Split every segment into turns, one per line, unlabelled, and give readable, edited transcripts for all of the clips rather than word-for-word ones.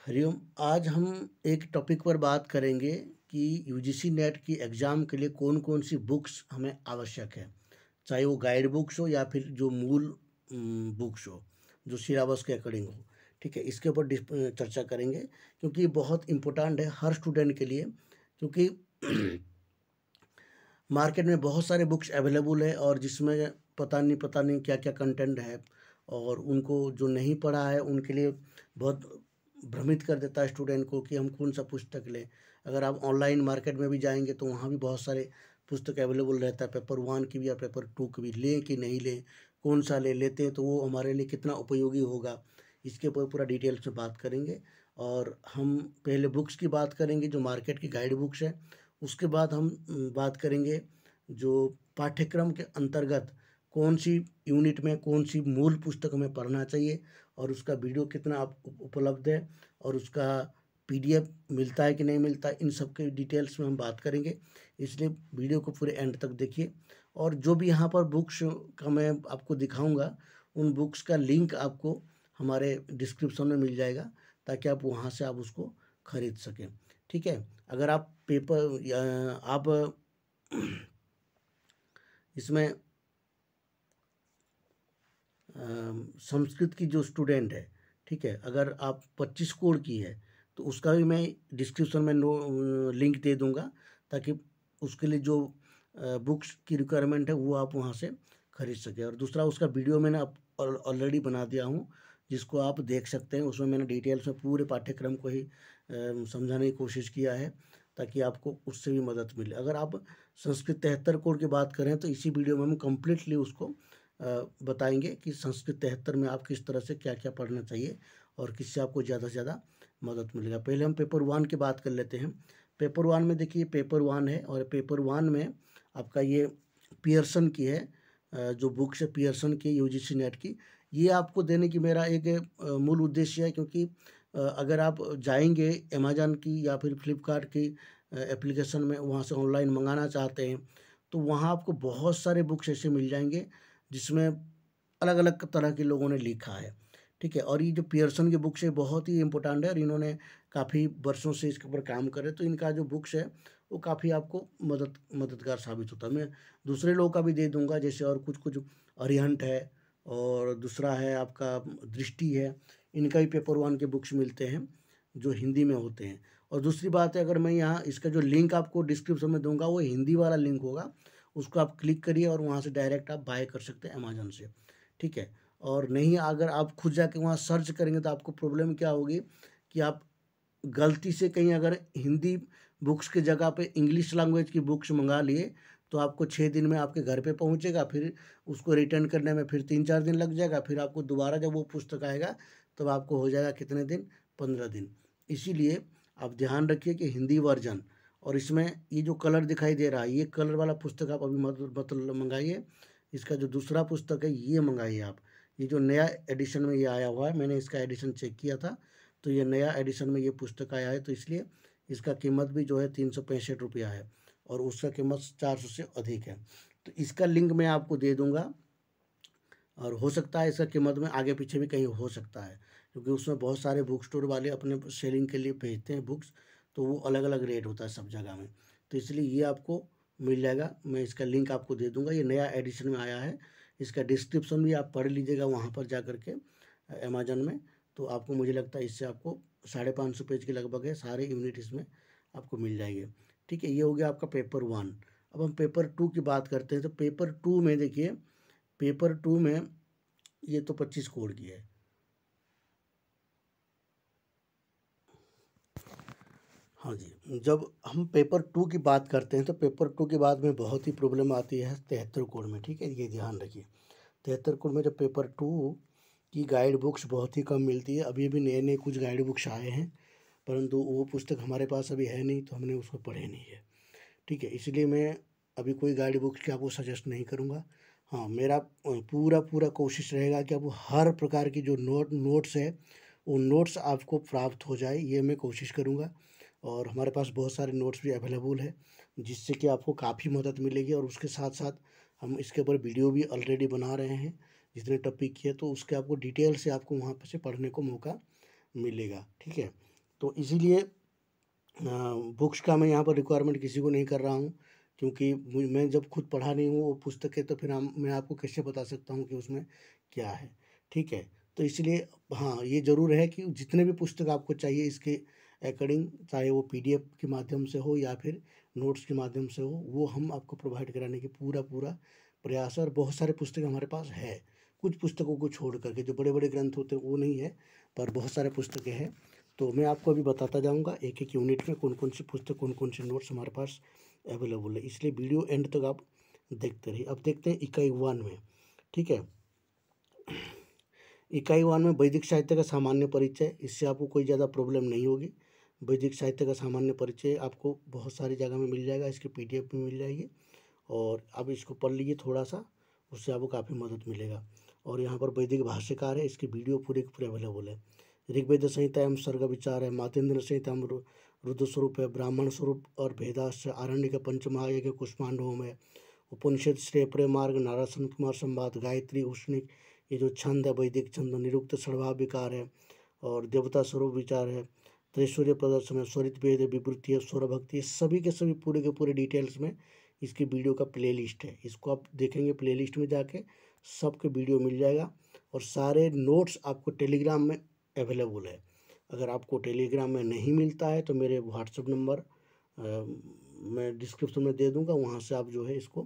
हरिओम। आज हम एक टॉपिक पर बात करेंगे कि यूजीसी नेट की एग्ज़ाम के लिए कौन कौन सी बुक्स हमें आवश्यक है, चाहे वो गाइड बुक्स हो या फिर जो मूल बुक्स हो, जो सिलेबस के अकॉर्डिंग हो। ठीक है, इसके ऊपर चर्चा करेंगे क्योंकि ये बहुत इम्पोर्टेंट है हर स्टूडेंट के लिए। क्योंकि मार्केट में बहुत सारे बुक्स अवेलेबल है और जिसमें पता नहीं क्या क्या कंटेंट है, और उनको जो नहीं पढ़ा है उनके लिए बहुत भ्रमित कर देता है स्टूडेंट को कि हम कौन सा पुस्तक लें। अगर आप ऑनलाइन मार्केट में भी जाएंगे तो वहाँ भी बहुत सारे पुस्तक अवेलेबल रहता है, पेपर 1 की भी या पेपर 2 की भी। लें कि नहीं लें, कौन सा लेते हैं तो वो हमारे लिए कितना उपयोगी होगा, इसके ऊपर पूरा डिटेल्स में बात करेंगे। और हम पहले बुक्स की बात करेंगे जो मार्केट की गाइड बुक्स है। उसके बाद हम बात करेंगे जो पाठ्यक्रम के अंतर्गत कौन सी यूनिट में कौन सी मूल पुस्तक हमें पढ़ना चाहिए, और उसका वीडियो कितना उपलब्ध है, और उसका पीडीएफ मिलता है कि नहीं मिलता है, इन सब के डिटेल्स में हम बात करेंगे। इसलिए वीडियो को पूरे एंड तक देखिए। और जो भी यहाँ पर बुक्स का मैं आपको दिखाऊंगा, उन बुक्स का लिंक आपको हमारे डिस्क्रिप्शन में मिल जाएगा, ताकि आप वहाँ से आप उसको खरीद सकें। ठीक है, अगर आप पेपर या आप इसमें संस्कृत की जो स्टूडेंट है, ठीक है, अगर आप 25 कोड की है तो उसका भी मैं डिस्क्रिप्शन में लिंक दे दूंगा, ताकि उसके लिए जो बुक्स की रिक्वायरमेंट है वो आप वहाँ से खरीद सकें। और दूसरा, उसका वीडियो मैंने ऑलरेडी बना दिया हूँ, जिसको आप देख सकते हैं। उसमें मैंने डिटेल्स में पूरे पाठ्यक्रम को ही समझाने की कोशिश किया है, ताकि आपको उससे भी मदद मिले। अगर आप संस्कृत 73 कोड की बात करें तो इसी वीडियो में हम कम्प्लीटली उसको बताएंगे कि संस्कृत 73 में आप किस तरह से क्या क्या पढ़ना चाहिए और किससे आपको ज़्यादा से ज़्यादा मदद मिलेगा। पहले हम पेपर 1 की बात कर लेते हैं। पेपर 1 में देखिए, पेपर 1 है, और पेपर 1 में आपका ये पियर्सन की है, जो बुक्स है पियर्सन की यूजीसी नेट की। ये आपको देने की मेरा एक मूल उद्देश्य है, क्योंकि अगर आप जाएंगे अमेजन की या फिर फ्लिपकार्ट की एप्लीकेशन में, वहाँ से ऑनलाइन मंगाना चाहते हैं, तो वहाँ आपको बहुत सारे बुक्स ऐसे मिल जाएंगे जिसमें अलग अलग तरह के लोगों ने लिखा है। ठीक है, और ये जो पियर्सन की बुक्स है बहुत ही इम्पोर्टेंट है, और इन्होंने काफ़ी वर्षों से इसके ऊपर काम करे, तो इनका जो बुक्स है वो काफ़ी आपको मददगार साबित होता है। मैं दूसरे लोगों का भी दे दूंगा, जैसे और कुछ कुछ अरिहंट है, और दूसरा है आपका दृष्टि है। इनका भी पेपर 1 के बुक्स मिलते हैं जो हिंदी में होते हैं। और दूसरी बात है, अगर मैं यहाँ इसका जो लिंक आपको डिस्क्रिप्शन में दूंगा वो हिंदी वाला लिंक होगा, उसको आप क्लिक करिए और वहाँ से डायरेक्ट आप बाय कर सकते हैं अमेजन से। ठीक है, और नहीं, अगर आप खुद जाके वहाँ सर्च करेंगे तो आपको प्रॉब्लम क्या होगी कि आप गलती से कहीं अगर हिंदी बुक्स की जगह पे इंग्लिश लैंग्वेज की बुक्स मंगा लिए, तो आपको 6 दिन में आपके घर पे पहुँचेगा, फिर उसको रिटर्न करने में फिर 3-4 दिन लग जाएगा, फिर आपको दोबारा जब वो पुस्तक आएगा तब आपको हो जाएगा कितने दिन, 15 दिन। इसीलिए आप ध्यान रखिए कि हिंदी वर्जन, और इसमें ये जो कलर दिखाई दे रहा है, ये कलर वाला पुस्तक आप अभी मत मंगाइए। इसका जो दूसरा पुस्तक है ये मंगाइए आप। ये जो नया एडिशन में ये आया हुआ है, मैंने इसका एडिशन चेक किया था, तो ये नया एडिशन में ये पुस्तक आया है, तो इसलिए इसका कीमत भी जो है 365 रुपया है, और उसका कीमत 400 से अधिक है। तो इसका लिंक मैं आपको दे दूंगा, और हो सकता है इसका कीमत में आगे पीछे भी कहीं हो सकता है, क्योंकि उसमें बहुत सारे बुक स्टोर वाले अपने सेलिंग के लिए भेजते हैं बुक्स, तो वो अलग अलग रेट होता है सब जगह में। तो इसलिए ये आपको मिल जाएगा, मैं इसका लिंक आपको दे दूंगा। ये नया एडिशन में आया है, इसका डिस्क्रिप्शन भी आप पढ़ लीजिएगा वहाँ पर जा कर के अमेजन में। तो आपको, मुझे लगता है इससे आपको 550 पेज के लगभग है, सारे यूनिट इसमें आपको मिल जाएंगे। ठीक है, ये हो गया आपका पेपर 1। अब हम पेपर 2 की बात करते हैं। तो पेपर 2 में देखिए, पेपर 2 में ये तो 25 कोड की है। हाँ जी, जब हम पेपर 2 की बात करते हैं तो पेपर 2 के बाद में बहुत ही प्रॉब्लम आती है 73 कोड में। ठीक है, ये ध्यान रखिए। 73 कोड में जब पेपर 2 की गाइड बुक्स बहुत ही कम मिलती है। अभी अभी नए नए कुछ गाइड बुक्स आए हैं, परंतु वो पुस्तक हमारे पास अभी है नहीं, तो हमने उसको पढ़े नहीं है। ठीक है, इसलिए मैं अभी कोई गाइड बुक्स की आपको सजेस्ट नहीं करूँगा। हाँ, मेरा पूरा पूरा कोशिश रहेगा कि आपको हर प्रकार की जो नोट्स है, वो नोट्स आपको प्राप्त हो जाए, ये मैं कोशिश करूँगा। और हमारे पास बहुत सारे नोट्स भी अवेलेबल है, जिससे कि आपको काफ़ी मदद मिलेगी। और उसके साथ साथ हम इसके ऊपर वीडियो भी ऑलरेडी बना रहे हैं, जितने टॉपिक की है, तो उसके आपको डिटेल से आपको वहाँ पर से पढ़ने को मौका मिलेगा। ठीक है, तो इसीलिए बुक्स का मैं यहाँ पर रिक्वायरमेंट किसी को नहीं कर रहा हूँ, क्योंकि मैं जब खुद पढ़ा नहीं हूँ वो पुस्तकें, तो फिर मैं आपको कैसे बता सकता हूँ कि उसमें क्या है। ठीक है, तो इसलिए हाँ, ये ज़रूर है कि जितने भी पुस्तक आपको चाहिए इसके अकॉर्डिंग, चाहे वो PDF के माध्यम से हो या फिर नोट्स के माध्यम से हो, वो हम आपको प्रोवाइड कराने की पूरा प्रयास है। और बहुत सारे पुस्तक हमारे पास है, कुछ पुस्तकों को छोड़ करके जो बड़े बड़े ग्रंथ होते हैं वो नहीं है, पर बहुत सारे पुस्तकें हैं। तो मैं आपको अभी बताता जाऊंगा एक एक यूनिट में कौन कौन सी पुस्तक, कौन कौन से नोट्स हमारे पास अवेलेबल है, इसलिए वीडियो एंड तक आप देखते रहिए। अब देखते हैं इकाई 1 में। ठीक है, इकाई 1 में वैदिक साहित्य का सामान्य परिचय, इससे आपको कोई ज़्यादा प्रॉब्लम नहीं होगी। वैदिक साहित्य का सामान्य परिचय आपको बहुत सारी जगह में मिल जाएगा, इसकी PDF में मिल जाएगी, और आप इसको पढ़ लीजिए थोड़ा सा, उससे आपको काफ़ी मदद मिलेगा। और यहाँ पर वैदिक भाष्यकार है, इसकी वीडियो पूरे के पूरे अवेलेबल है। ऋग्वेद संहिता एवं सर्ग विचार है, मातेंद्र संहिता एवं रुद्र स्वरूप है, ब्राह्मण स्वरूप और भेदाश्च, आरण्यक पंचमहायज्ञ कुष्मांड होम है, उपनिषद श्रेय प्रेम मार्ग, नारद संत कुमार संवाद, गायत्री उष्णिक, ये जो छंद है वैदिक छंद, निरुक्त षडभाव विकार है, और देवता स्वरूप विचार है, त्रैश्वर्य प्रदर्शन है, स्वरित भेद है, विवृत्ति है, स्वर भक्ति है, सभी के सभी पूरे के पूरे डिटेल्स में इसकी वीडियो का प्लेलिस्ट है। इसको आप देखेंगे प्लेलिस्ट में जाके सबके वीडियो मिल जाएगा, और सारे नोट्स आपको टेलीग्राम में अवेलेबल है। अगर आपको टेलीग्राम में नहीं मिलता है तो मेरे व्हाट्सएप नंबर मैं डिस्क्रिप्शन में दे दूंगा, वहाँ से आप जो है इसको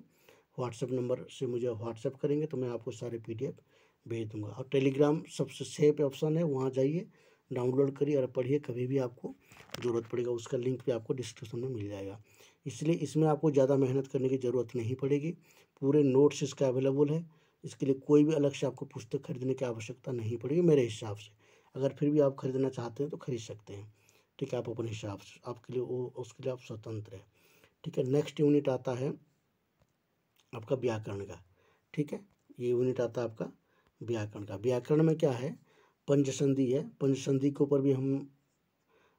व्हाट्सएप नंबर से मुझे व्हाट्सएप करेंगे तो मैं आपको सारे PDF भेज दूंगा। और टेलीग्राम सबसे सेफ ऑप्शन है, वहाँ जाइए, डाउनलोड करिए और पढ़िए, कभी भी आपको ज़रूरत पड़ेगा उसका लिंक भी आपको डिस्क्रिप्शन में मिल जाएगा। इसलिए इसमें आपको ज़्यादा मेहनत करने की ज़रूरत नहीं पड़ेगी, पूरे नोट्स इसका अवेलेबल है। इसके लिए कोई भी अलग से आपको पुस्तक खरीदने की आवश्यकता नहीं पड़ेगी मेरे हिसाब से। अगर फिर भी आप खरीदना चाहते हैं तो खरीद सकते हैं। ठीक है, आप अपने हिसाब से, आपके लिए वो, उसके लिए आप स्वतंत्र हैं। ठीक है, नेक्स्ट यूनिट आता है आपका व्याकरण का। ठीक है, ये यूनिट आता है आपका व्याकरण का। व्याकरण में क्या है, पंचसंधि है। पंचसंधि के ऊपर भी हम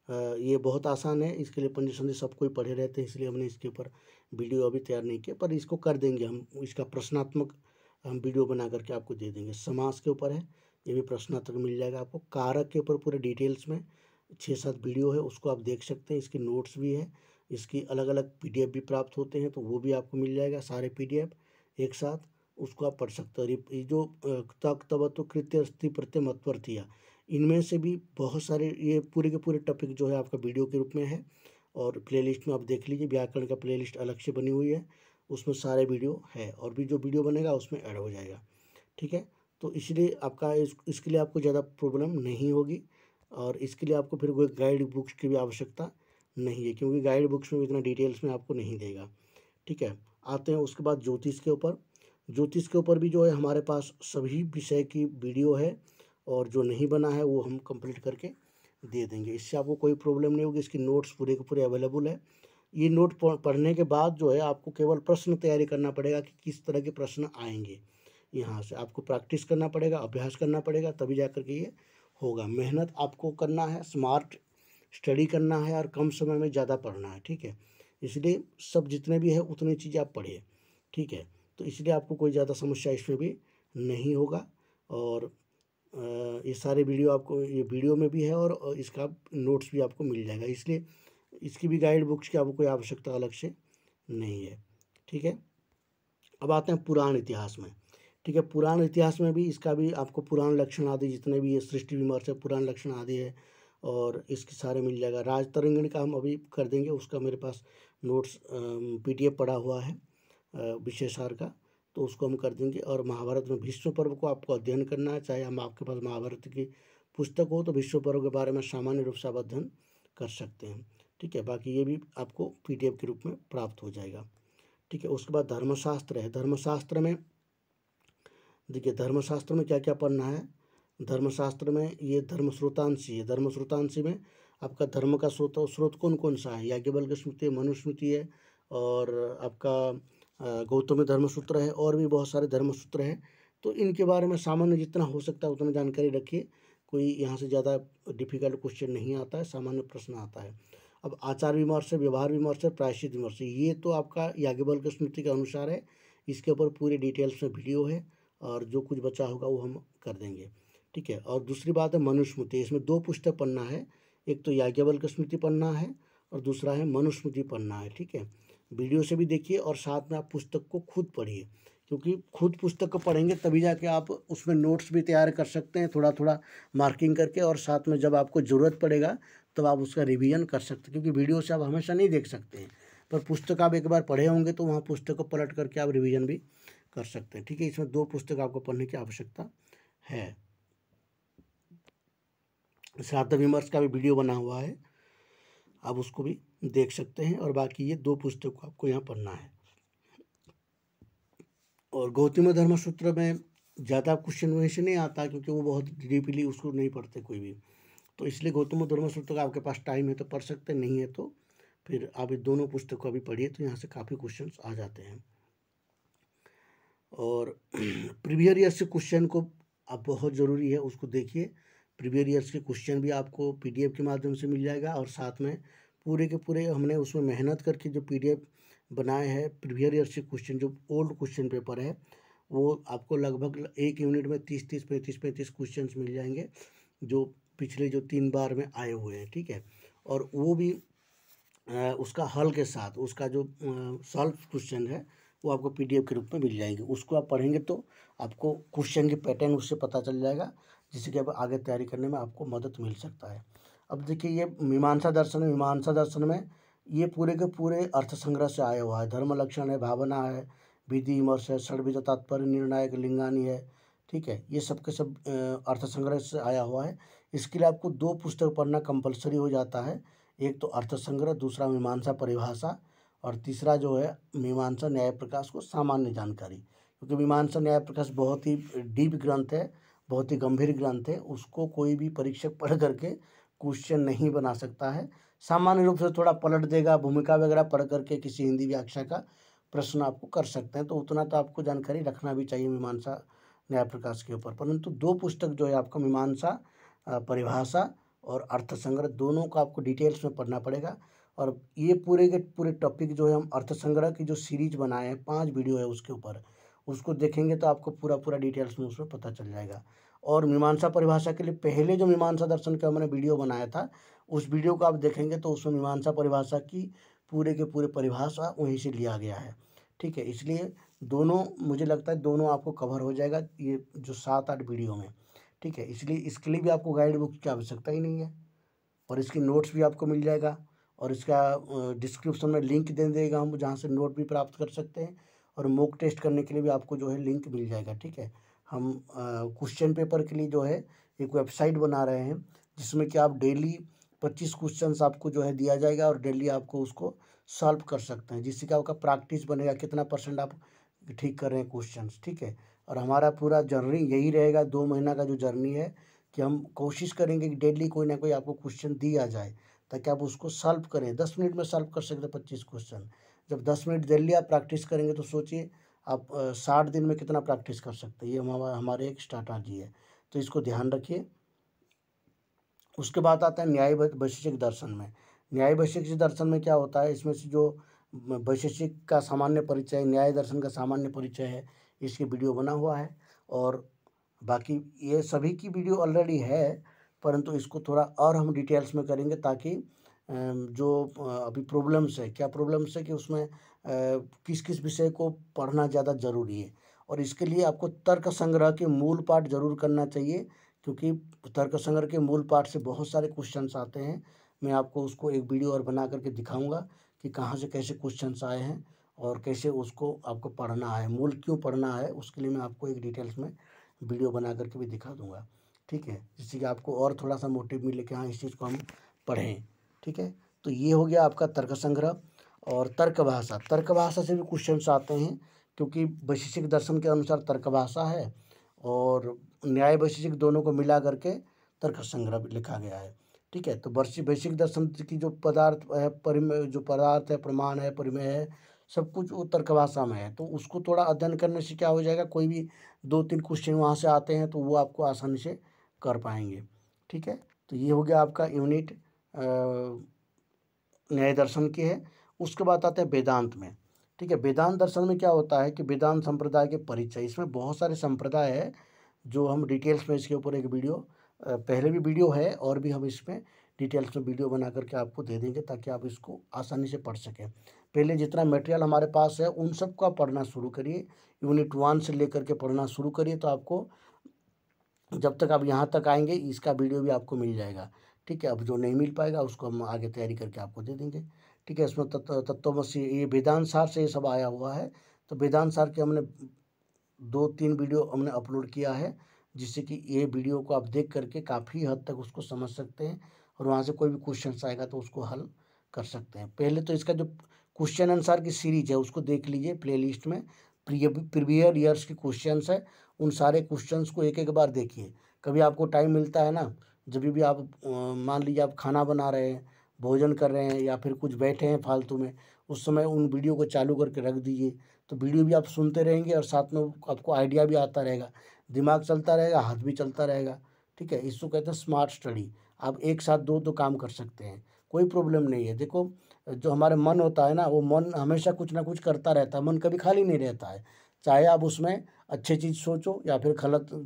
ये बहुत आसान है, इसके लिए पंचसंधि सब कोई पढ़े रहते हैं, इसलिए हमने इसके ऊपर वीडियो अभी तैयार नहीं किया, पर इसको कर देंगे हम, इसका प्रश्नात्मक हम वीडियो बना करके आपको दे देंगे। समास के ऊपर है, ये भी प्रश्नात्मक मिल जाएगा आपको। कारक के ऊपर पूरे डिटेल्स में 6-7 वीडियो है, उसको आप देख सकते हैं। इसके नोट्स भी है, इसकी अलग अलग PDF भी प्राप्त होते हैं, तो वो भी आपको मिल जाएगा, सारे PDF एक साथ, उसको आप पढ़ सकते हो। ये जो तक तवत्व कृत्य अस्थि प्रत्यय मत्वर्थीय, इनमें से भी बहुत सारे, ये पूरे के पूरे टॉपिक जो है आपका वीडियो के रूप में है, और प्लेलिस्ट में आप देख लीजिए, व्याकरण का प्लेलिस्ट अलग से बनी हुई है, उसमें सारे वीडियो है, और भी जो वीडियो बनेगा उसमें ऐड हो जाएगा। ठीक है, तो इसलिए आपका इसके लिए आपको ज़्यादा प्रॉब्लम नहीं होगी, और इसके लिए आपको फिर कोई गाइड बुक्स की भी आवश्यकता नहीं है, क्योंकि गाइड बुक्स में इतना डिटेल्स में आपको नहीं देगा। ठीक है, आते हैं उसके बाद ज्योतिष के ऊपर। ज्योतिष के ऊपर भी जो है हमारे पास सभी विषय की वीडियो है, और जो नहीं बना है वो हम कंप्लीट करके दे देंगे, इससे आपको कोई प्रॉब्लम नहीं होगी। इसकी नोट्स पूरे के पूरे अवेलेबल है। ये नोट पढ़ने के बाद जो है आपको केवल प्रश्न तैयारी करना पड़ेगा कि किस तरह के प्रश्न आएंगे। यहाँ से आपको प्रैक्टिस करना पड़ेगा, अभ्यास करना पड़ेगा, तभी जा कर के ये होगा। मेहनत आपको करना है, स्मार्ट स्टडी करना है, और कम समय में ज़्यादा पढ़ना है। ठीक है, इसलिए सब जितने भी है उतनी चीज़ें आप पढ़िए। ठीक है, तो इसलिए आपको कोई ज़्यादा समस्या इसमें भी नहीं होगा। और ये सारे वीडियो आपको ये वीडियो में भी है, और इसका नोट्स भी आपको मिल जाएगा, इसलिए इसकी भी गाइड बुक्स की आपको कोई आवश्यकता अलग से नहीं है। ठीक है, अब आते हैं पुराण इतिहास में। ठीक है, पुराण इतिहास में भी इसका भी आपको पुराण लक्षण आदि जितने भी ये सृष्टि विमर्श है, पुराण लक्षण आदि है, और इसके सारे मिल जाएगा। राजतरंगिणी का हम अभी कर देंगे, उसका मेरे पास नोट्स PDF पड़ा हुआ है विशेषार का, तो उसको हम कर देंगे। और महाभारत में भीष्म पर्व को आपको अध्ययन करना है, चाहे हम आपके पास महाभारत की पुस्तक हो तो भीष्म पर्व के बारे में सामान्य रूप से आप अध्ययन कर सकते हैं। ठीक है, बाकी ये भी आपको PDF के रूप में प्राप्त हो जाएगा। ठीक है, उसके बाद धर्मशास्त्र है। धर्मशास्त्र में देखिए, धर्मशास्त्र में क्या क्या पढ़ना है। धर्मशास्त्र में ये धर्मस्रोतांशी है। धर्मस्रोतांशी में आपका धर्म का स्रोत कौन कौन सा है, याज्ञवल्क्य स्मृति है, मनुस्मृति है, और आपका गौतमी धर्मसूत्र है, और भी बहुत सारे धर्मसूत्र हैं। तो इनके बारे में सामान्य जितना हो सकता है उतना जानकारी रखिए। कोई यहाँ से ज़्यादा डिफिकल्ट क्वेश्चन नहीं आता है, सामान्य प्रश्न आता है। अब आचार विमर्श है, व्यवहार विमर्श है, प्रायश्चित विमर्श है, ये तो आपका याज्ञवल्क्य स्मृति के अनुसार है। इसके ऊपर पूरे डिटेल्स में वीडियो है, और जो कुछ बचा होगा वो हम कर देंगे। ठीक है, और दूसरी बात है मनुस्मृति। इसमें 2 पुस्तक पढ़ना है, एक तो याज्ञवल्क्य स्मृति पढ़ना है और दूसरा है मनुस्मृति पढ़ना है। ठीक है, वीडियो से भी देखिए और साथ में आप पुस्तक को खुद पढ़िए, क्योंकि खुद पुस्तक को पढ़ेंगे तभी जाके आप उसमें नोट्स भी तैयार कर सकते हैं, थोड़ा थोड़ा मार्किंग करके, और साथ में जब आपको ज़रूरत पड़ेगा तब आप उसका रिवीजन कर सकते हैं, क्योंकि वीडियो से आप हमेशा नहीं देख सकते हैं, पर पुस्तक आप एक बार पढ़े होंगे तो वहाँ पुस्तक को पलट करके आप रिवीजन भी कर सकते हैं। ठीक है, इसमें 2 पुस्तक आपको पढ़ने की आवश्यकता है। साहित्य विमर्श का भी वीडियो बना हुआ है, आप उसको भी देख सकते हैं, और बाकी ये 2 पुस्तक को आपको यहाँ पढ़ना है। और गौतम धर्म सूत्र में ज़्यादा क्वेश्चन वहीं से नहीं आता, क्योंकि वो बहुत डीपली उसको नहीं पढ़ते कोई भी, तो इसलिए गौतम धर्म सूत्र का आपके पास टाइम है तो पढ़ सकते, नहीं है तो फिर आप ये दोनों पुस्तक को अभी पढ़िए, तो यहाँ से काफ़ी क्वेश्चन आ जाते हैं। और प्रीवियस ईयर से क्वेश्चन को आप बहुत ज़रूरी है उसको देखिए, प्रीवियस ईयर्स के क्वेश्चन भी आपको PDF के माध्यम से मिल जाएगा, और साथ में पूरे के पूरे हमने उसमें मेहनत करके जो PDF बनाए हैं प्रीवियस ईयर से क्वेश्चन, जो ओल्ड क्वेश्चन पेपर है वो आपको लगभग एक यूनिट में 30-30, 35-35 क्वेश्चन मिल जाएंगे, जो पिछले जो 3 बार में आए हुए हैं। ठीक है, और वो भी उसका हल के साथ, उसका जो सॉल्व क्वेश्चन है वो आपको PDF के रूप में मिल जाएंगे, उसको आप पढ़ेंगे तो आपको क्वेश्चन की पैटर्न उससे पता चल जाएगा, जिससे कि आप आगे तैयारी करने में आपको मदद मिल सकता है। अब देखिए ये मीमांसा दर्शन है, मीमांसा दर्शन में ये पूरे के पूरे अर्थ संग्रह से आया हुआ है, धर्म लक्षण है, भावना है, विधि विमर्श है, षड्विध तात्पर्य, निर्णायक, लिंगानी है। ठीक है, ये सब के सब अर्थ संग्रह से आया हुआ है। इसके लिए आपको 2 पुस्तक पढ़ना कंपलसरी हो जाता है, एक तो अर्थ संग्रह, दूसरा मीमांसा परिभाषा, और तीसरा जो है मीमांसा न्याय प्रकाश को सामान्य जानकारी, क्योंकि मीमांसा न्याय प्रकाश बहुत ही डीप ग्रंथ है, बहुत ही गंभीर ग्रंथ है, उसको कोई भी परीक्षक पढ़ करके क्वेश्चन नहीं बना सकता है। सामान्य रूप से थोड़ा पलट देगा, भूमिका वगैरह पढ़ करके किसी हिंदी व्याख्या का प्रश्न आपको कर सकते हैं, तो उतना तो आपको जानकारी रखना भी चाहिए मीमांसा न्याय प्रकाश के ऊपर। परंतु 2 पुस्तक जो है आपका मीमांसा परिभाषा और अर्थ संग्रह, दोनों को आपको डिटेल्स में पढ़ना पड़ेगा। और ये पूरे के पूरे टॉपिक जो है हम अर्थ संग्रह की जो सीरीज बनाए हैं, 5 वीडियो है उसके ऊपर, उसको देखेंगे तो आपको पूरा पूरा डिटेल्स में उसमें पता चल जाएगा। और मीमांसा परिभाषा के लिए पहले जो मीमांसा दर्शन का मैंने वीडियो बनाया था, उस वीडियो को आप देखेंगे तो उसमें मीमांसा परिभाषा की पूरे के पूरे परिभाषा वहीं से लिया गया है। ठीक है, इसलिए दोनों, मुझे लगता है दोनों आपको कवर हो जाएगा ये जो 7-8 वीडियो में। ठीक है, इसलिए इसके लिए भी आपको गाइड बुक की आवश्यकता ही नहीं है, और इसकी नोट्स भी आपको मिल जाएगा, और इसका डिस्क्रिप्शन में लिंक दे देगा हम, जहाँ से नोट भी प्राप्त कर सकते हैं, और मॉक टेस्ट करने के लिए भी आपको जो है लिंक मिल जाएगा। ठीक है, हम क्वेश्चन पेपर के लिए जो है एक वेबसाइट बना रहे हैं, जिसमें कि आप डेली 25 क्वेश्चंस आपको जो है दिया जाएगा, और डेली आपको उसको सॉल्व कर सकते हैं, जिससे कि आपका प्रैक्टिस बनेगा, कितना % आप ठीक कर रहे हैं क्वेश्चंस। ठीक है, और हमारा पूरा जर्नी यही रहेगा, 2 महीना का जो जर्नी है, कि हम कोशिश करेंगे कि डेली कोई ना कोई आपको क्वेश्चन दिया जाए, ताकि आप उसको सॉल्व करें। 10 मिनट में सॉल्व कर सकते हैं 25 क्वेश्चन। जब 10 मिनट डेली आप प्रैक्टिस करेंगे तो सोचिए आप 60 दिन में कितना प्रैक्टिस कर सकते हैं। ये हमारे एक स्ट्रैटेजी है, तो इसको ध्यान रखिए। उसके बाद आता है न्याय वैशेषिक दर्शन में। न्याय वैशेषिक दर्शन में क्या होता है, इसमें से जो वैशेषिक का सामान्य परिचय, न्याय दर्शन का सामान्य परिचय है, इसकी वीडियो बना हुआ है। और बाकी ये सभी की वीडियो ऑलरेडी है, परंतु इसको थोड़ा और हम डिटेल्स में करेंगे, ताकि जो अभी प्रॉब्लम्स है, क्या प्रॉब्लम्स है कि उसमें किस किस विषय को पढ़ना ज़्यादा ज़रूरी है। और इसके लिए आपको तर्क संग्रह के मूल पाठ ज़रूर करना चाहिए, क्योंकि तर्क संग्रह के मूल पाठ से बहुत सारे क्वेश्चंस आते हैं। मैं आपको उसको एक वीडियो और बना करके दिखाऊंगा कि कहाँ से कैसे क्वेश्चंस आए हैं, और कैसे उसको आपको पढ़ना है, मूल क्यों पढ़ना है, उसके लिए मैं आपको एक डिटेल्स में वीडियो बना करके भी दिखा दूंगा। ठीक है, जिससे कि आपको और थोड़ा सा मोटिव मिले कि हाँ इस चीज़ को हम पढ़ें। ठीक है, तो ये हो गया आपका तर्क संग्रह। और तर्क भाषा, तर्क भाषा से भी क्वेश्चंस आते हैं, क्योंकि वैशेषिक दर्शन के अनुसार तर्क भाषा है, और न्याय वैशेषिक दोनों को मिला करके तर्क संग्रह लिखा गया है। ठीक है, तो वैशेषिक दर्शन की जो पदार्थ है, परिमेय, जो पदार्थ है, प्रमाण है, परिमेय है, सब कुछ वो तर्क भाषा में है। तो उसको थोड़ा अध्ययन करने से क्या हो जाएगा, कोई भी 2-3 क्वेश्चन वहाँ से आते हैं तो वो आपको आसानी से कर पाएंगे। ठीक है, तो ये हो गया आपका यूनिट न्याय दर्शन की है। उसके बाद आते हैं वेदांत में। ठीक है, वेदांत दर्शन में क्या होता है कि वेदांत संप्रदाय के परिचय, इसमें बहुत सारे संप्रदाय है, जो हम डिटेल्स में इसके ऊपर एक वीडियो, पहले भी वीडियो है और भी हम इसमें डिटेल्स में वीडियो बना करके आपको दे देंगे ताकि आप इसको आसानी से पढ़ सकें। पहले जितना मटेरियल हमारे पास है उन सबको आप पढ़ना शुरू करिए, यूनिट 1 से लेकर के पढ़ना शुरू करिए, तो आपको जब तक आप यहाँ तक आएंगे इसका वीडियो भी आपको मिल जाएगा। ठीक है, अब जो नहीं मिल पाएगा उसको हम आगे तैयारी करके आपको दे देंगे। ठीक है, इसमें तत्वमसी ये वेदांत सार से ये सब आया हुआ है। तो वेदांत सार के हमने 2-3 वीडियो हमने अपलोड किया है, जिससे कि ये वीडियो को आप देख करके काफ़ी हद तक उसको समझ सकते हैं और वहाँ से कोई भी क्वेश्चन आएगा तो उसको हल कर सकते हैं। पहले तो इसका जो क्वेश्चन आंसर की सीरीज है उसको देख लीजिए, प्लेलिस्ट में प्रीवियस ईयर्स के क्वेश्चंस है, उन सारे क्वेश्चंस को एक एक बार देखिए। कभी आपको टाइम मिलता है ना, जब भी आप मान लीजिए आप खाना बना रहे हैं, भोजन कर रहे हैं या फिर कुछ बैठे हैं फालतू में, उस समय उन वीडियो को चालू करके रख दीजिए, तो वीडियो भी आप सुनते रहेंगे और साथ में आपको आइडिया भी आता रहेगा, दिमाग चलता रहेगा, हाथ भी चलता रहेगा। ठीक है, इसको कहते हैं स्मार्ट स्टडी। आप एक साथ दो काम कर सकते हैं, कोई प्रॉब्लम नहीं है। देखो, जो हमारा मन होता है ना, वो मन हमेशा कुछ ना कुछ करता रहता है, मन कभी खाली नहीं रहता है। चाहे आप उसमें अच्छी चीज़ सोचो या फिर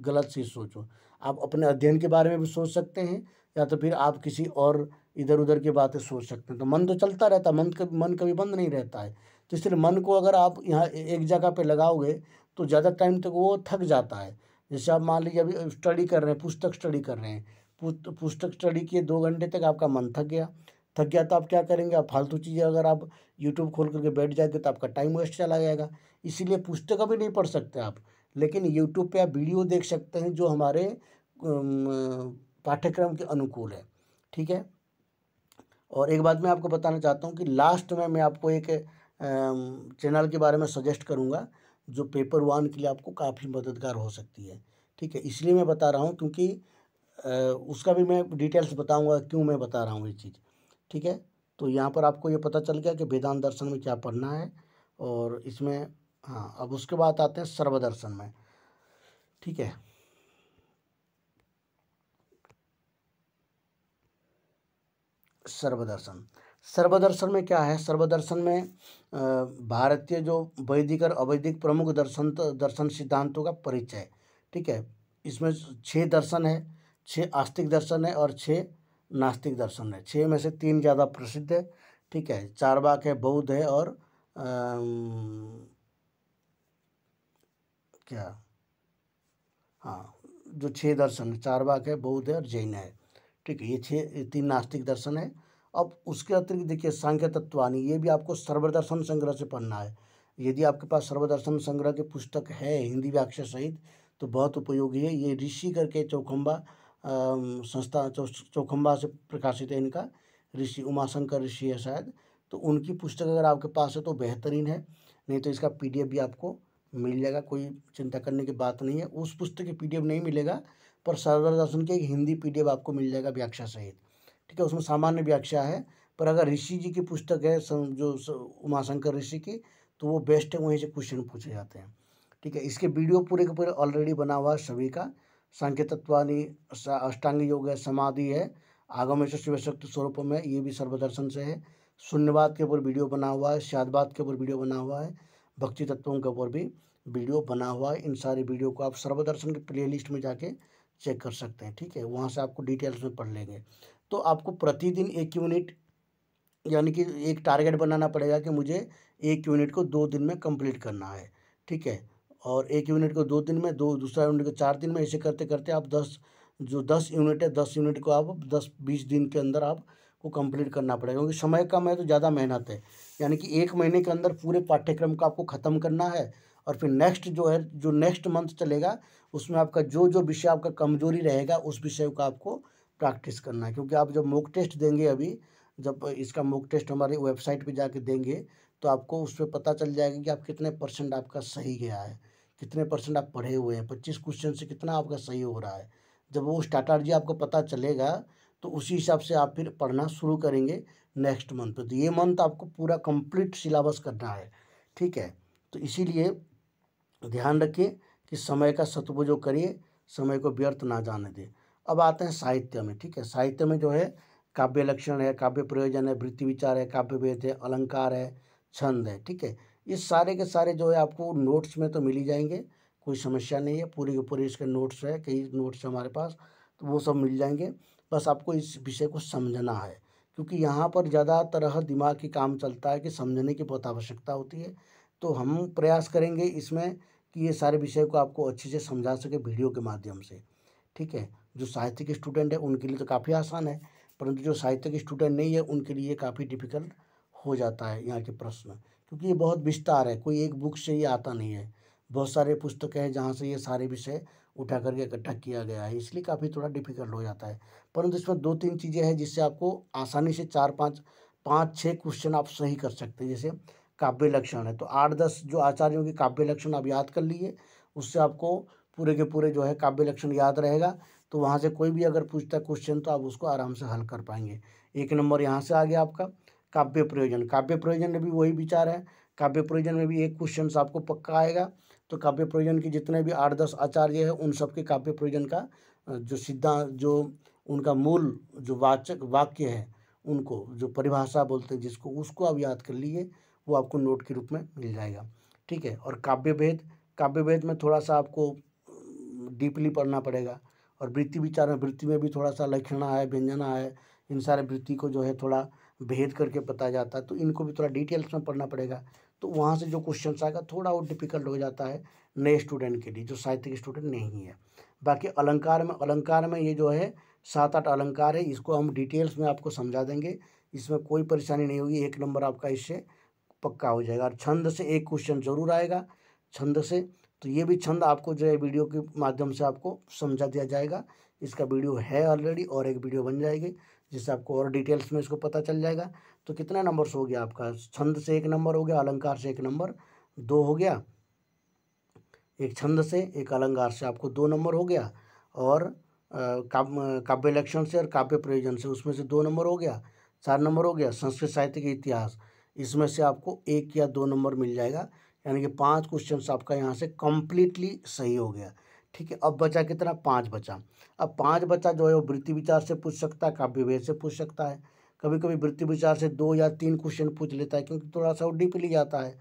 गलत चीज़ सोचो। आप अपने अध्ययन के बारे में भी सोच सकते हैं या तो फिर आप किसी और इधर उधर की बातें सोच सकते हैं। तो मन तो चलता रहता है, मन कभी बंद नहीं रहता है। तो इसलिए मन को अगर आप यहाँ एक जगह पे लगाओगे तो ज़्यादा टाइम तक वो थक जाता है। जैसे आप मान लीजिए अभी स्टडी कर रहे हैं, पुस्तक स्टडी कर रहे हैं, पुस्तक स्टडी किए 2 घंटे तक आपका मन थक गया तो आप क्या करेंगे, आप फालतू चीज़ें अगर आप यूट्यूब खोल करके बैठ जाएंगे तो आपका टाइम वेस्ट चला जाएगा। इसीलिए पुस्तक अभी नहीं पढ़ सकते आप, लेकिन यूट्यूब पे आप वीडियो देख सकते हैं जो हमारे पाठ्यक्रम के अनुकूल है। ठीक है, और एक बात मैं आपको बताना चाहता हूँ कि लास्ट में मैं आपको एक चैनल के बारे में सजेस्ट करूँगा जो पेपर 1 के लिए आपको काफ़ी मददगार हो सकती है। ठीक है, इसलिए मैं बता रहा हूँ क्योंकि उसका भी मैं डिटेल्स बताऊँगा क्यों मैं बता रहा हूँ ये चीज़। ठीक है, तो यहाँ पर आपको ये पता चल गया कि वेदांत दर्शन में क्या पढ़ना है और इसमें। हाँ, अब उसके बाद आते हैं सर्वदर्शन में। ठीक है, सर्वदर्शन में क्या है, सर्वदर्शन में भारतीय जो वैदिक और अवैदिक प्रमुख दर्शन सिद्धांतों का परिचय। ठीक है, इसमें 6 दर्शन है, 6 आस्तिक दर्शन है और 6 नास्तिक दर्शन है। 6 में से 3 ज़्यादा प्रसिद्ध है। ठीक है, चार्वाक है, बौद्ध है और क्या, हाँ, जो 6 दर्शन है, चार्वाक है, बौद्ध है और जैन है। ठीक है, ये 3 नास्तिक दर्शन है। अब उसके अतिरिक्त देखिए सांख्य तत्वानी, ये भी आपको सर्वदर्शन संग्रह से पढ़ना है। यदि आपके पास सर्वदर्शन संग्रह की पुस्तक है हिंदी व्याख्या सहित तो बहुत उपयोगी है। ये ऋषि करके चौखंबा संस्था चौखंबा से प्रकाशित है इनका, ऋषि उमाशंकर ऋषि है शायद। तो उनकी पुस्तक अगर आपके पास है तो बेहतरीन है, नहीं तो इसका PDF भी आपको मिल जाएगा, कोई चिंता करने की बात नहीं है। उस पुस्तक की PDF नहीं मिलेगा पर सर्वदर्शन की एक हिंदी PDF आपको मिल जाएगा व्याख्या सहित। ठीक है, उसमें सामान्य व्याख्या है, पर अगर ऋषि जी की पुस्तक है उमाशंकर ऋषि की, तो वो बेस्ट है, वहीं से क्वेश्चन पूछे जाते हैं। ठीक है, इसके वीडियो पूरे के पूरे ऑलरेडी बना हुआ है सभी का। सांख्य तत्वानी, अष्टांग योग है, समाधि है, आगमेश शिव शक्ति स्वरूप में, ये भी सर्वदर्शन से है। शून्यवाद के ऊपर वीडियो बना हुआ है, शादवाद के ऊपर वीडियो बना हुआ है, भक्ति तत्वों के ऊपर भी वीडियो बना हुआ है। इन सारी वीडियो को आप सर्वदर्शन के प्लेलिस्ट में जाके चेक कर सकते हैं। ठीक है, वहाँ से आपको डिटेल्स में पढ़ लेंगे। तो आपको प्रतिदिन 1 यूनिट, यानी कि एक टारगेट बनाना पड़ेगा कि मुझे 1 यूनिट को 2 दिन में कंप्लीट करना है। ठीक है, और 1 यूनिट को 2 दिन में, दूसरा यूनिट को 4 दिन में, ऐसे करते करते आप 10 यूनिट है, 10 यूनिट को आप 10-20 दिन के अंदर आपको कंप्लीट करना पड़ेगा, क्योंकि समय कम है तो ज़्यादा मेहनत है। यानी कि 1 महीने के अंदर पूरे पाठ्यक्रम को आपको ख़त्म करना है और फिर नेक्स्ट जो है, जो नेक्स्ट मंथ चलेगा उसमें आपका जो विषय आपका कमजोरी रहेगा उस विषय को आपको प्रैक्टिस करना है। क्योंकि आप जब मॉक टेस्ट देंगे, अभी जब इसका मॉक टेस्ट हमारे वेबसाइट पे जाके देंगे तो आपको उस पर पता चल जाएगा कि आप कितने % आपका सही गया है, कितने % आप पढ़े हुए हैं, 25 क्वेश्चन से कितना आपका सही हो रहा है। जब वो स्ट्रैटेजी आपको पता चलेगा तो उसी हिसाब से आप फिर पढ़ना शुरू करेंगे नेक्स्ट मंथ पे। तो ये मंथ आपको पूरा कंप्लीट सिलेबस करना है। ठीक है, तो इसीलिए ध्यान रखिए कि समय का सदुपयोग करिए, समय को व्यर्थ ना जाने दें। अब आते हैं साहित्य में। ठीक है, साहित्य में जो है काव्य लक्षण है, काव्य प्रयोजन है, वृत्ति विचार है, काव्य भेद है, अलंकार है, छंद है। ठीक है, ये सारे के सारे जो है आपको नोट्स में तो मिल ही जाएंगे, कोई समस्या नहीं है। पूरी के पूरी इसके नोट्स है, कई नोट्स है हमारे पास, तो वो सब मिल जाएंगे। बस आपको इस विषय को समझना है, क्योंकि यहाँ पर ज़्यादा तरह दिमाग की काम चलता है कि समझने की बहुत आवश्यकता होती है। तो हम प्रयास करेंगे इसमें कि ये सारे विषय को आपको अच्छे से समझा सके वीडियो के माध्यम से, ठीक है। जो साहित्य के स्टूडेंट है उनके लिए तो काफ़ी आसान है, परंतु जो साहित्य के स्टूडेंट नहीं है उनके लिए काफ़ी डिफ़िकल्ट हो जाता है यहाँ के प्रश्न, क्योंकि ये बहुत विस्तार है, कोई एक बुक से ये आता नहीं है। बहुत सारे पुस्तकें हैं जहाँ से ये सारे विषय उठा करके इकट्ठा किया गया है, इसलिए काफ़ी थोड़ा डिफ़िकल्ट हो जाता है। परंतु इसमें 2-3 चीज़ें हैं जिससे आपको आसानी से 4-5 5-6 क्वेश्चन आप सही कर सकते हैं। जैसे काव्य लक्षण है, तो 8-10 जो आचार्यों के काव्य लक्षण आप याद कर लीजिए, उससे आपको पूरे के पूरे जो है काव्य लक्षण याद रहेगा। तो वहाँ से कोई भी अगर पूछता है क्वेश्चन तो आप उसको आराम से हल कर पाएंगे। 1 नंबर यहाँ से आ गया आपका। काव्य प्रयोजन, काव्य प्रयोजन में भी वही विचार है। काव्य प्रयोजन में भी एक क्वेश्चन आपको पक्का आएगा। तो काव्य प्रयोजन के जितने भी 8-10 आचार्य हैं उन सबके काव्य प्रयोजन का जो सिद्धांत, जो उनका मूल जो वाचक वाक्य है, उनको जो परिभाषा बोलते हैं जिसको, उसको आप याद कर लीजिए, वो आपको नोट के रूप में मिल जाएगा, ठीक है। और काव्य भेद, काव्य भेद में थोड़ा सा आपको डीपली पढ़ना पड़ेगा। और वृत्ति विचार में, वृत्ति में भी थोड़ा सा लक्षणा है, व्यंजना है, इन सारे वृत्ति को जो है थोड़ा भेद करके बताया जाता है, तो इनको भी थोड़ा डिटेल्स में पढ़ना पड़ेगा। तो वहाँ से जो क्वेश्चन आएगा थोड़ा वो डिफिकल्ट हो जाता है नए स्टूडेंट के लिए, जो साहित्य के स्टूडेंट नहीं है। बाकी अलंकार में, अलंकार में ये जो है 7-8 अलंकार है, इसको हम डिटेल्स में आपको समझा देंगे, इसमें कोई परेशानी नहीं होगी। 1 नंबर आपका इससे पक्का हो जाएगा। और छंद से एक क्वेश्चन जरूर आएगा, छंद से। तो ये भी छंद आपको जो है वीडियो के माध्यम से आपको समझा दिया जाएगा। इसका वीडियो है ऑलरेडी, और एक वीडियो बन जाएगी जिससे आपको और डिटेल्स में इसको पता चल जाएगा। तो कितना नंबर्स हो गया आपका? छंद से 1 नंबर हो गया, अलंकार से 1 नंबर, 2 हो गया। एक छंद से, एक अलंकार से आपको 2 नंबर हो गया। और काव्य लक्षण से और काव्य प्रयोजन से, उसमें से 2 नंबर हो गया, 4 नंबर हो गया। संस्कृत साहित्य के इतिहास, इसमें से आपको 1 या 2 नंबर मिल जाएगा, यानी कि 5 क्वेश्चन आपका यहाँ से कम्प्लीटली सही हो गया, ठीक है। अब बचा कितना? 5 बचा। अब 5 बचा जो है वो वृत्ति विचार से पूछ सकता है, काव्य भेद से पूछ सकता है। कभी कभी वृत्ति विचार से 2 या 3 क्वेश्चन पूछ लेता है, क्योंकि थोड़ा सा वो डीपली जाता है।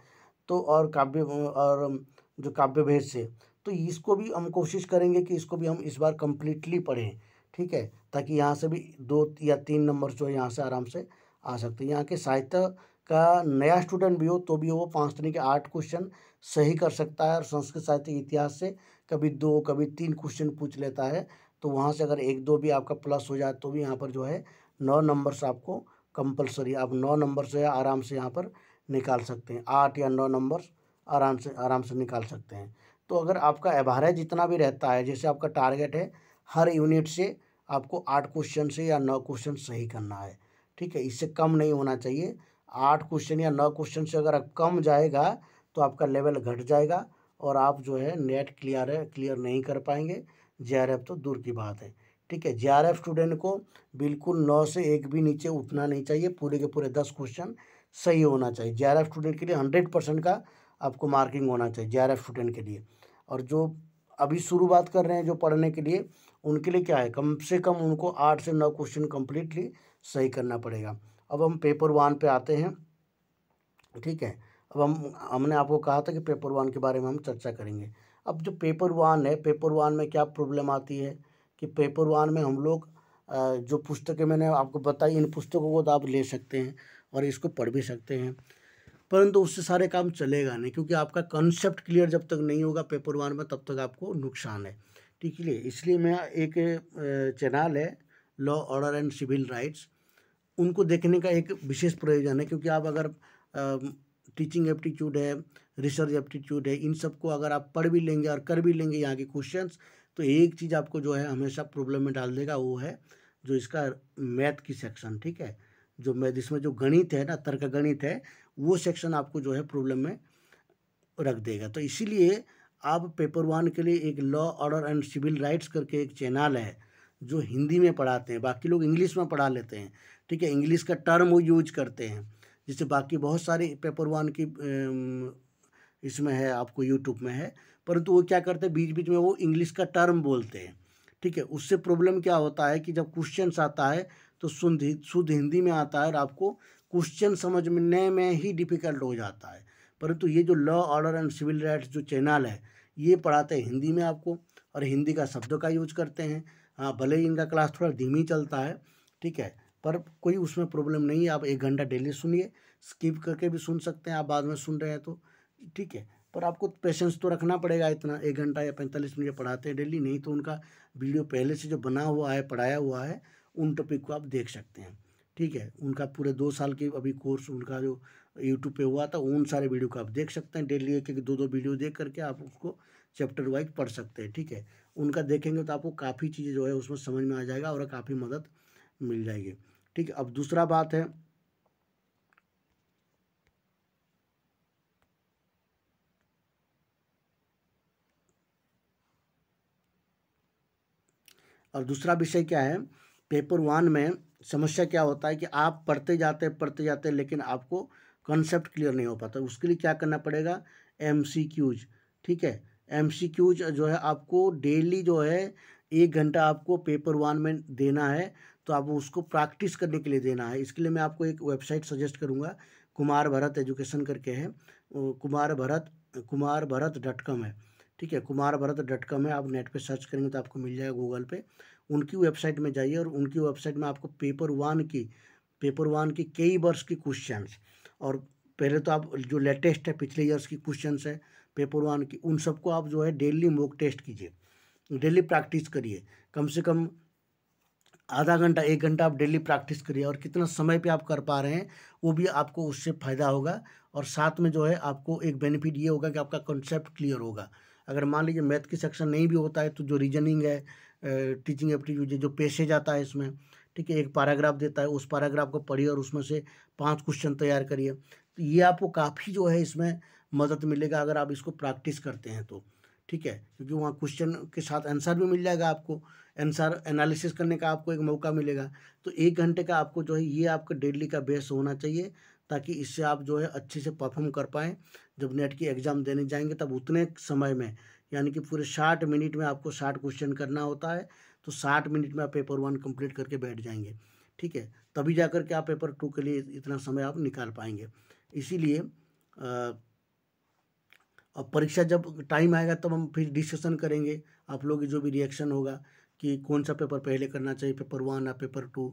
तो और काव्य, और जो काव्य भेद से, तो इसको भी हम कोशिश करेंगे कि इसको भी हम इस बार कम्प्लीटली पढ़ें, ठीक है, ताकि यहाँ से भी 2 या 3 नंबर जो है यहाँ से आराम से आ सकते हैं। यहाँ के साहित्य का नया स्टूडेंट भी हो तो भी वो 5 तरह के 8 क्वेश्चन सही कर सकता है। और संस्कृत साहित्य इतिहास से कभी 2 कभी 3 क्वेश्चन पूछ लेता है, तो वहाँ से अगर 1-2 भी आपका प्लस हो जाए तो भी यहाँ पर जो है 9 नंबर से आपको कंपलसरी, आप 9 नंबर से आराम से यहाँ पर निकाल सकते हैं। 8 या 9 नंबर आराम से निकाल सकते हैं। तो अगर आपका एवरेज जितना भी रहता है, जैसे आपका टारगेट है हर यूनिट से आपको 8 क्वेश्चन से या 9 क्वेश्चन सही करना है, ठीक है, इससे कम नहीं होना चाहिए। 8 क्वेश्चन या 9 क्वेश्चन से अगर कम जाएगा तो आपका लेवल घट जाएगा और आप जो है नेट क्लियर नहीं कर पाएंगे। जेआरएफ तो दूर की बात है, ठीक है। जेआरएफ स्टूडेंट को बिल्कुल 9 से 1 भी नीचे उठना नहीं चाहिए, पूरे के पूरे 10 क्वेश्चन सही होना चाहिए। जेआरएफ स्टूडेंट के लिए 100% का आपको मार्किंग होना चाहिए जेआरएफ स्टूडेंट के लिए। और जो अभी शुरुआत कर रहे हैं जो पढ़ने के लिए, उनके लिए क्या है, कम से कम उनको 8 से 9 क्वेश्चन कम्प्लीटली सही करना पड़ेगा। अब हम पेपर 1 पे आते हैं, ठीक है। अब हमने आपको कहा था कि पेपर 1 के बारे में हम चर्चा करेंगे। अब जो पेपर 1 है, पेपर 1 में क्या प्रॉब्लम आती है कि पेपर 1 में हम लोग जो पुस्तकें मैंने आपको बताई, इन पुस्तकों को तो आप ले सकते हैं और इसको पढ़ भी सकते हैं, परंतु उससे सारे काम चलेगा नहीं, क्योंकि आपका कंसेप्ट क्लियर जब तक नहीं होगा पेपर 1 में तब तक आपको नुकसान है, ठीक है। इसलिए मैं एक चैनल है law order and civil rights, उनको देखने का एक विशेष प्रयोजन है, क्योंकि आप अगर टीचिंग एप्टीट्यूड है, रिसर्च एप्टीट्यूड है, इन सबको अगर आप पढ़ भी लेंगे और कर भी लेंगे यहाँ के क्वेश्चंस, तो एक चीज़ आपको जो है हमेशा प्रॉब्लम में डाल देगा, वो है जो इसका मैथ की सेक्शन, ठीक है। जो मैथ, इसमें जो गणित है ना, तर्क गणित है, वो सेक्शन आपको जो है प्रॉब्लम में रख देगा। तो इसीलिए आप पेपर 1 के लिए एक law order and civil rights करके एक चैनल है जो हिंदी में पढ़ाते हैं, बाकी लोग इंग्लिश में पढ़ा लेते हैं, ठीक है, इंग्लिश का टर्म वो यूज करते हैं, जिससे बाकी बहुत सारी पेपर 1 की इसमें है, आपको यूट्यूब में है, परंतु वो क्या करते हैं, बीच बीच में वो इंग्लिश का टर्म बोलते हैं, ठीक है। उससे प्रॉब्लम क्या होता है कि जब क्वेश्चन आता है तो शुद्ध हिंदी में आता है और आपको क्वेश्चन समझने में ही डिफ़िकल्ट हो जाता है। परंतु ये जो law order and civil rights जो चैनल है, ये पढ़ाते हैं हिंदी में आपको, और हिंदी का शब्दों का यूज करते हैं। हाँ, भले ही इनका क्लास थोड़ा धीमी चलता है, ठीक है, पर कोई उसमें प्रॉब्लम नहीं है। आप 1 घंटा डेली सुनिए, स्किप करके भी सुन सकते हैं आप बाद में सुन रहे हैं तो, ठीक है। पर आपको पेशेंस तो रखना पड़ेगा, इतना 1 घंटा या 45 मिनट पढ़ाते हैं डेली, नहीं तो उनका वीडियो पहले से जो बना हुआ है, पढ़ाया हुआ है, उन टॉपिक को आप देख सकते हैं, ठीक है। उनका पूरे 2 साल की अभी कोर्स उनका जो यूट्यूब पे हुआ था, उन सारे वीडियो को आप देख सकते हैं। डेली 1-1, 2-2 वीडियो देख करके आप उसको चैप्टर वाइज पढ़ सकते हैं, ठीक है। उनका देखेंगे तो आपको काफ़ी चीज़ें जो है उसमें समझ में आ जाएगा और काफ़ी मदद मिल जाएगी, ठीक है। अब दूसरा बात है, और दूसरा विषय क्या है, पेपर 1 में समस्या क्या होता है कि आप पढ़ते जाते लेकिन आपको कॉन्सेप्ट क्लियर नहीं हो पाता। उसके लिए क्या करना पड़ेगा, एमसीक्यूज, ठीक है। एमसीक्यूज जो है आपको डेली जो है 1 घंटा आपको पेपर 1 में देना है, तो आप उसको प्रैक्टिस करने के लिए देना है। इसके लिए मैं आपको एक वेबसाइट सजेस्ट करूँगा, कुमार भरत एजुकेशन करके है, कुमार भरत.com है, ठीक है। कुमारभरत.com है, आप नेट पे सर्च करेंगे तो आपको मिल जाएगा गूगल पे। उनकी वेबसाइट में जाइए और उनकी वेबसाइट में आपको पेपर 1 की कई वर्ष की क्वेश्चंस, और पहले तो आप जो लेटेस्ट है पिछले ईयर्स की क्वेश्चंस है पेपर 1 की, उन सबको आप जो है डेली मॉक टेस्ट कीजिए, डेली प्रैक्टिस करिए। कम से कम आधा घंटा 1 घंटा आप डेली प्रैक्टिस करिए, और कितना समय पे आप कर पा रहे हैं वो भी आपको उससे फ़ायदा होगा। और साथ में जो है आपको एक बेनिफिट ये होगा कि आपका कॉन्सेप्ट क्लियर होगा। अगर मान लीजिए मैथ की सेक्शन नहीं भी होता है तो जो रीजनिंग है, टीचिंग एप्टीट्यूड है, जो पेशेज आता है इसमें, ठीक है, एक पैराग्राफ देता है, उस पैराग्राफ को पढ़िए और उसमें से 5 क्वेश्चन तैयार करिए। तो ये आपको काफ़ी जो है इसमें मदद मिलेगा अगर आप इसको प्रैक्टिस करते हैं तो, ठीक है। क्योंकि वहाँ क्वेश्चन के साथ आंसर भी मिल जाएगा आपको, आंसर एनालिसिस करने का आपको एक मौका मिलेगा। तो 1 घंटे का आपको जो है ये आपका डेली का बेस होना चाहिए, ताकि इससे आप जो है अच्छे से परफॉर्म कर पाएँ। जब नेट की एग्ज़ाम देने जाएँगे तब उतने समय में, यानी कि पूरे 60 मिनट में आपको 60 क्वेश्चन करना होता है, तो 60 मिनट में आप पेपर 1 कंप्लीट करके बैठ जाएँगे, ठीक है। तभी जा कर के आप पेपर 2 के लिए इतना समय आप निकाल पाएँगे। इसीलिए अब परीक्षा जब टाइम आएगा तब हम फिर डिस्कशन करेंगे, आप लोग की जो भी रिएक्शन होगा कि कौन सा पेपर पहले करना चाहिए, पेपर 1 या पेपर 2,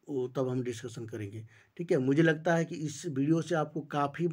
वो तब हम डिस्कशन करेंगे, ठीक है। मुझे लगता है कि इस वीडियो से आपको काफ़ी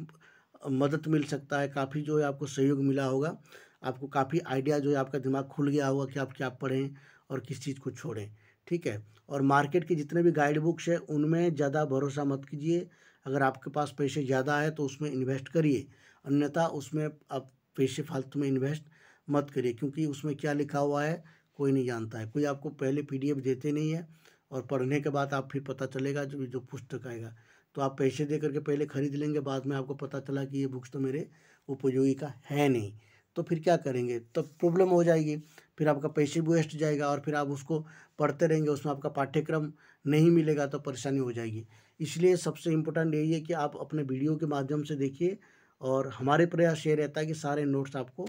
मदद मिल सकता है, काफ़ी जो है आपको सहयोग मिला होगा, आपको काफ़ी आइडिया जो है आपका दिमाग खुल गया होगा कि आप क्या पढ़ें और किस चीज़ को छोड़ें, ठीक है। और मार्केट के जितने भी गाइड बुक्स हैं उनमें ज़्यादा भरोसा मत कीजिए। अगर आपके पास पैसे ज़्यादा है तो उसमें इन्वेस्ट करिए, अन्यथा उसमें आप पैसे फालतू में इन्वेस्ट मत करिए, क्योंकि उसमें क्या लिखा हुआ है कोई नहीं जानता है। कोई आपको पहले पीडीएफ देते नहीं है, और पढ़ने के बाद आप फिर पता चलेगा जो जो पुस्तक आएगा, तो आप पैसे दे करके पहले ख़रीद लेंगे, बाद में आपको पता चला कि ये बुक्स तो मेरे उपयोगी का है नहीं, तो फिर क्या करेंगे, तब प्रॉब्लम हो जाएगी। फिर आपका पैसे भी वेस्ट जाएगा और फिर आप उसको पढ़ते रहेंगे, उसमें आपका पाठ्यक्रम नहीं मिलेगा तो परेशानी हो जाएगी। इसलिए सबसे इम्पोर्टेंट यही है कि आप अपने वीडियो के माध्यम से देखिए, और हमारे प्रयास ये रहता है कि सारे नोट्स आपको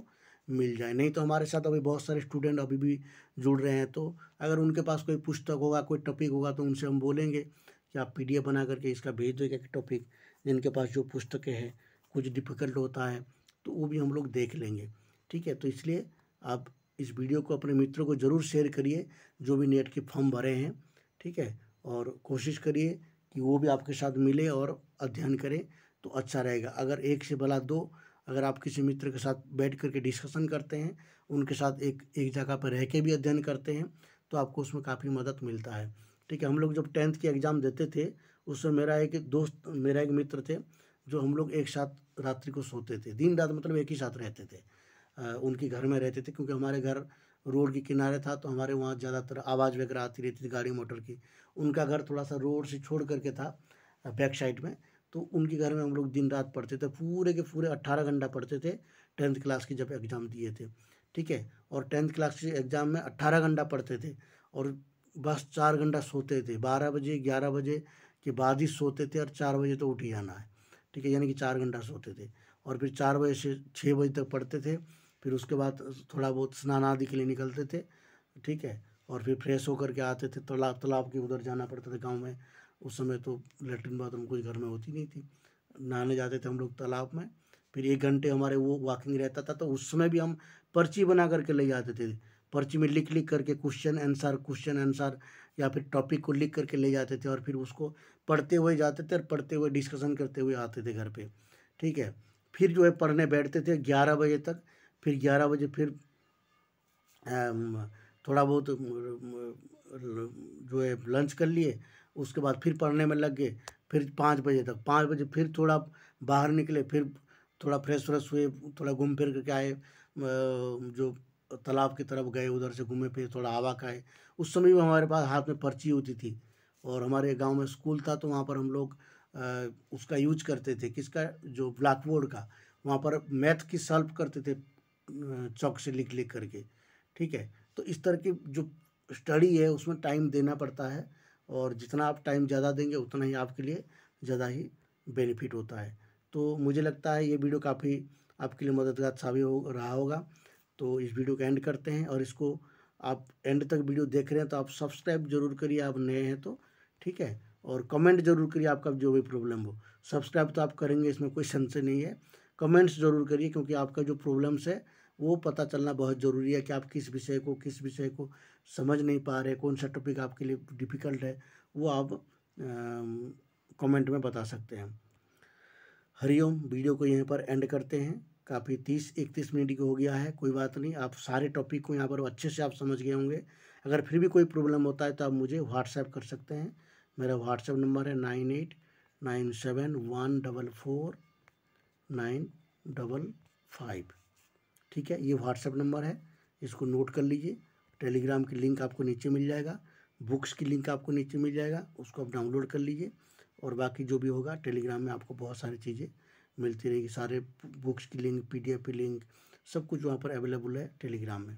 मिल जाए। नहीं तो हमारे साथ अभी बहुत सारे स्टूडेंट अभी भी जुड़ रहे हैं, तो अगर उनके पास कोई पुस्तक होगा, कोई टॉपिक होगा, तो उनसे हम बोलेंगे कि आप पीडीएफ बना करके इसका भेज दो एक टॉपिक, जिनके पास जो पुस्तकें हैं, कुछ डिफ़िकल्ट होता है तो वो भी हम लोग देख लेंगे, ठीक है। तो इसलिए आप इस वीडियो को अपने मित्रों को ज़रूर शेयर करिए जो भी नेट के फॉर्म भरे हैं, ठीक है। और कोशिश करिए कि वो भी आपके साथ मिले और अध्ययन करें तो अच्छा रहेगा। अगर एक से भला दो, अगर आप किसी मित्र के साथ बैठ करके डिस्कशन करते हैं, उनके साथ एक एक जगह पर रह के भी अध्ययन करते हैं, तो आपको उसमें काफ़ी मदद मिलता है, ठीक है। हम लोग जब 10th की एग्ज़ाम देते थे, उसमें मेरा एक मित्र थे, जो हम लोग एक साथ रात्रि को सोते थे, दिन रात मतलब एक ही साथ रहते थे। उनके घर में रहते थे, क्योंकि हमारे घर रोड के किनारे था, तो हमारे वहाँ ज़्यादातर आवाज़ वगैरह आती रहती थी गाड़ी मोटर की। उनका घर थोड़ा सा रोड से छोड़ करके था, बैक साइड में, तो उनके घर में हम लोग दिन रात पढ़ते थे, पूरे के पूरे 18 घंटा पढ़ते थे 10th क्लास की जब एग्ज़ाम दिए थे, ठीक है। और 10th क्लास के एग्ज़ाम में 18 घंटा पढ़ते थे, और बस 4 घंटा सोते थे, 12 बजे 11 बजे के बाद ही सोते थे, और 4 बजे तो उठ ही जाना है, ठीक है, यानी कि 4 घंटा सोते थे। और फिर 4 बजे से 6 बजे तक पढ़ते थे, फिर उसके बाद थोड़ा बहुत स्नान आदि के लिए निकलते थे, ठीक है। और फिर फ्रेश होकर के आते थे, तालाब के उधर जाना पड़ता था गाँव में। उस समय तो लेटरिन बाथरूम कोई घर में होती नहीं थी, नहाने जाते थे हम लोग तालाब में। फिर 1 घंटे हमारे वो वॉकिंग रहता था, तो उस समय भी हम पर्ची बना करके ले जाते थे, पर्ची में लिख लिख करके क्वेश्चन आंसर या फिर टॉपिक को लिख करके ले जाते थे और फिर उसको पढ़ते हुए जाते थे और पढ़ते हुए डिस्कशन करते हुए आते थे घर पे, ठीक है। फिर जो है पढ़ने बैठते थे 11 बजे तक, फिर 11 बजे फिर थोड़ा बहुत जो है लंच कर लिए, उसके बाद फिर पढ़ने में लग गए, फिर 5 बजे तक, 5 बजे फिर थोड़ा बाहर निकले, फिर थोड़ा फ्रेश व्रेश हुए, थोड़ा घूम फिर करके आए, जो तालाब की तरफ गए, उधर से घूमे फिर थोड़ा हवा खाए। उस समय भी हमारे पास हाथ में पर्ची होती थी और हमारे गांव में स्कूल था तो वहाँ पर हम लोग उसका यूज करते थे, किसका, जो ब्लैक बोर्ड का, वहाँ पर मैथ की सॉल्व करते थे चौक से लिख लिख करके, ठीक है। तो इस तरह की जो स्टडी है उसमें टाइम देना पड़ता है और जितना आप टाइम ज़्यादा देंगे उतना ही आपके लिए ज़्यादा ही बेनिफिट होता है। तो मुझे लगता है ये वीडियो काफ़ी आपके लिए मददगार साबित हो रहा होगा। तो इस वीडियो का एंड करते हैं और इसको आप एंड तक वीडियो देख रहे हैं तो आप सब्सक्राइब जरूर करिए, आप नए हैं तो, ठीक है। और कमेंट जरूर करिए आपका जो भी प्रॉब्लम हो। सब्सक्राइब तो आप करेंगे, इसमें कोई संशय नहीं है। कमेंट्स जरूर करिए क्योंकि आपका जो प्रॉब्लम्स है वो पता चलना बहुत ज़रूरी है कि आप किस विषय को समझ नहीं पा रहे, कौन सा टॉपिक आपके लिए डिफ़िकल्ट है, वो आप कमेंट में बता सकते हैं। हरिओम। वीडियो को यहीं पर एंड करते हैं। काफ़ी 30-31 मिनट की हो गया है, कोई बात नहीं, आप सारे टॉपिक को यहाँ पर अच्छे से आप समझ गए होंगे। अगर फिर भी कोई प्रॉब्लम होता है तो आप मुझे व्हाट्सएप कर सकते हैं। मेरा व्हाट्सएप नंबर है 9897149555, ठीक है। ये व्हाट्सएप नंबर है, इसको नोट कर लीजिए। टेलीग्राम की लिंक आपको नीचे मिल जाएगा, बुक्स की लिंक आपको नीचे मिल जाएगा, उसको आप डाउनलोड कर लीजिए। और बाकी जो भी होगा टेलीग्राम में आपको बहुत सारी चीज़ें मिलती रहेगी, सारे बुक्स की लिंक, PDF की लिंक, सब कुछ वहाँ पर अवेलेबल है टेलीग्राम में।